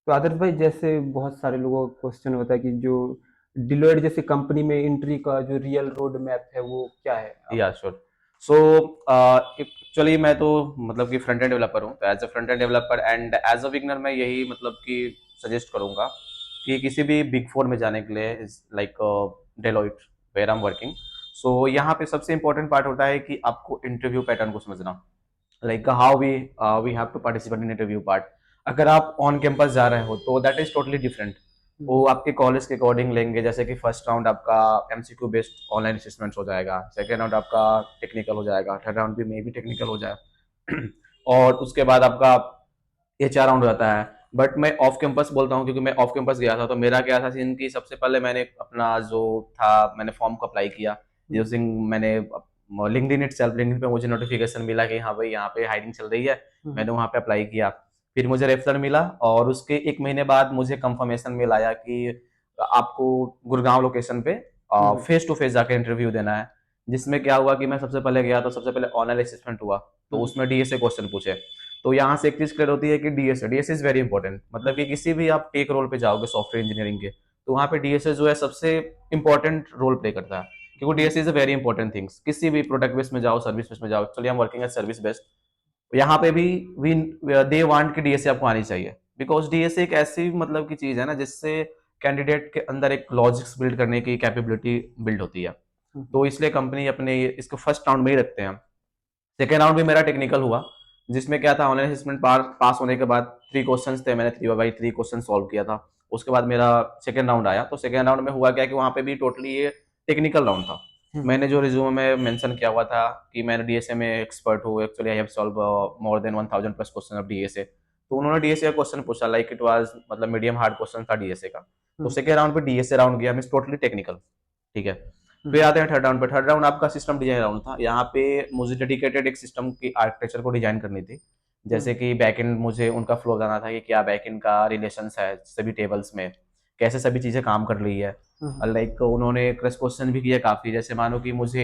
तो आदर्श भाई, जैसे बहुत सारे लोगों का क्वेश्चन होता है कि जो डिलॉयट जैसी कंपनी में एंट्री का जो रियल रोड मैप है वो क्या है आप। या श्योर। सो एक्चुअली मैं तो मतलब कि फ्रंट एंड डेवलपर हूँ, तो as a front end developer and as a beginner मैं यही मतलब कि सजेस्ट करूंगा कि किसी भी बिग फोर में जाने के लिए is like Deloitte where I am working. So यहाँ पे सबसे इंपॉर्टेंट पार्ट होता है कि आपको इंटरव्यू पैटर्न को समझना, like how we have to participate in interview part. अगर आप ऑन कैंपस जा रहे हो तो दैट इज टोटली डिफरेंट। वो हम्म। आपके कॉलेज के अकॉर्डिंग लेंगे, जैसे कि फर्स्ट राउंड आपका एमसीक्यू बेस्ड ऑनलाइन असेसमेंट हो जाएगा, सेकेंड राउंड आपका टेक्निकल हो जाएगा, थर्ड राउंड भी मे भी टेक्निकल हो जाए और उसके बाद आपका एचआर राउंड रहता है। बट मैं ऑफ कैंपस बोलता हूँ क्योंकि मैं ऑफ कैंपस गया था, तो मेरा क्या था सीन कि सबसे पहले मैंने अपना जो था मैंने फॉर्म को अप्लाई किया हम्म। यूजिंग मैंने लिंक्डइन इटसेल्फ। लिंक्डइन पे मुझे नोटिफिकेशन मिला कि हाँ भाई यहाँ पे हायरिंग चल रही है। हम्म। मैंने वहाँ पे अप्लाई किया, फिर मुझे रेफरल मिला और उसके एक महीने बाद मुझे कंफर्मेशन मेल आया कि आपको गुड़गांव लोकेशन पे हम्म। फेस टू फेस जाकर इंटरव्यू देना है। जिसमें क्या हुआ कि मैं सबसे पहले गया तो सबसे पहले ऑनलाइन असेसमेंट हुआ, तो हम्म। उसमें डीएसए क्वेश्चन पूछे। तो यहाँ से एक चीज क्लियर होती है कि DSA DSA is very important, मतलब कि किसी भी आप टेक रोल पे जाओगे सॉफ्टवेयर इंजीनियरिंग के, तो वहाँ पे डीएसए जो है सबसे इंपॉर्टेंट रोल प्ले करता है, क्योंकि hmm. DSA is a very important things. किसी भी प्रोडक्ट बेस में जाओ, सर्विस बेस में जाओ, चलिए हम वर्किंग एज सर्विस बेस्ड, यहाँ पे भी वी दे वांट कि डीएसए आपको आनी चाहिए, बिकॉज डीएसए एक ऐसी मतलब की चीज है ना जिससे कैंडिडेट के अंदर एक लॉजिक्स बिल्ड करने की कैपेबिलिटी बिल्ड होती है। हम्म। तो इसलिए कंपनी अपने इसको फर्स्ट राउंड में ही रखते हैं। सेकेंड राउंड भी मेरा टेक्निकल हुआ, जिसमें क्या था ऑनलाइन असेसमेंट पास होने के बाद 3 क्वेश्चंस थे, मैंने 3x3 क्वेश्चन सॉल्व किया था। उसके बाद मेरा सेकेंड राउंड आया, तो सेकेंड राउंड में हुआ क्या कि वहाँ पे भी टोटली ये टेक्निकल राउंड था। हम्म। मैंने जो रिज्यूमे में मेंशन किया हुआ था कि मैंने डीएसए में एक्सपर्ट हूँ, actually I have solve more than 1000 plus question of DSA. तो उन्होंने डीएसए का क्वेश्चन पूछा, लाइक इट वाज मतलब मीडियम हार्ड क्वेश्चन था डीएसए का। तो हम्म। सेकेंड राउंड पे डीएसए राउंड गया, मीन टोटली टेक्निकल। ठीक है। फिर हम्म। आते हैं थर्ड राउंड पे। थर्ड राउंड आपका सिस्टम डिजाइन राउंड था। यहाँ पे मुझे डेडिकेटेड एक सिस्टम की आर्किटेक्चर को डिजाइन करनी थी। जैसे हम्म। कि बैकएंड मुझे उनका फ्लो जाना था कि क्या बैकएंड का रिलेशंस है सभी टेबल्स में, कैसे सभी चीजें काम कर रही है। हम्म। लाइक उन्होंने क्रश क्वेश्चन भी किया काफी, जैसे मानो कि मुझे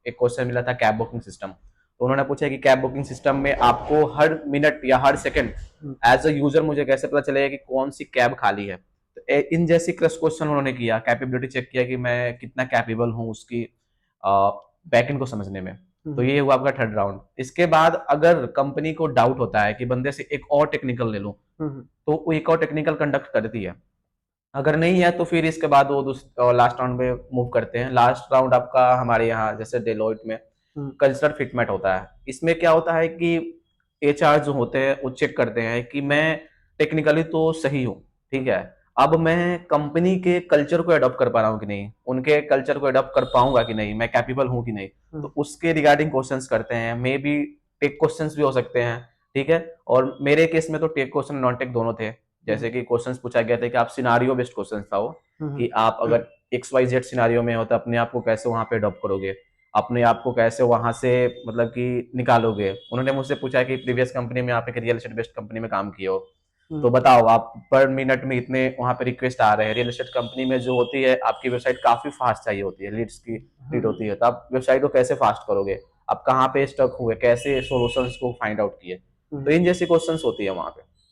एक क्वेश्चन मिला था कैब बुकिंग सिस्टम। तो उन्होंने पूछा कि कैब बुकिंग सिस्टम में आपको हर मिनट या हर second hmm. As a user मुझे कैसे पता चलेगा कि कौन सी कैब खाली है। तो इन जैसी क्रश क्वेश्चन उन्होंने किया, कैपेबिलिटी चेक किया कि मैं कितना कैपेबल हूँ उसकी बैकएंड को समझने में। तो हम्म। ये हुआ आपका थर्ड राउंड। इसके बाद अगर कंपनी को डाउट होता है कि बंदे से एक और टेक्निकल ले लूं, हम्म। तो वो एक और टेक्निकल कंडक्ट करती है। अगर नहीं है तो फिर इसके बाद वो लास्ट राउंड में मूव करते हैं। लास्ट राउंड आपका हमारे यहाँ जैसे डेलोइट में हम्म। कल्चरल फिटमेट होता है। इसमें क्या होता है कि एचआर जो होते हैं वो चेक करते हैं कि मैं टेक्निकली तो सही हूँ, ठीक है, अब मैं कंपनी के कल्चर को अडॉप्ट कर पा रहा हूँ कि नहीं, उनके कल्चर को अडॉप्ट कर पाऊंगा कि नहीं, मैं कैपेबल हूँ कि नहीं। हम्म। तो उसके रिगार्डिंग क्वेश्चंस करते हैं, मे बी टेक क्वेश्चंस भी हो सकते हैं। ठीक है। और मेरे केस में तो टेक क्वेश्चन नॉन टेक दोनों थे। जैसे हम्म। कि क्वेश्चंस पूछा गया था कि आप सिनारियो बेस्ड क्वेश्चन था वो, हम्म। कि आप अगर एक्स वाई जेड सिनारियो में हो तो अपने आप को कैसे वहां पे अडॉप्ट करोगे, अपने आप को कैसे वहां से मतलब कि निकालोगे। उन्होंने मुझसे पूछा कि प्रीवियस कंपनी में आप एक रियल एस्टेट बेस्ड कंपनी में काम किए हो, तो हम्म। बताओ आप पर मिनट में इतने वहां पे रिक्वेस्ट आ रहे हैं। रियल एस्टेट कंपनी में जो होती है आपकी वेबसाइट काफी फास्ट चाहिए होती है, लीड्स की लीड हम्म। होती है, तो आप वेबसाइट को कैसे फास्ट करोगे, आप कहाँ पे स्टक हुए, कैसे सोल्यूशंस को फाइंड आउट किए। तो हम्म। इन जैसी क्वेश्चंस होती है वहां पे।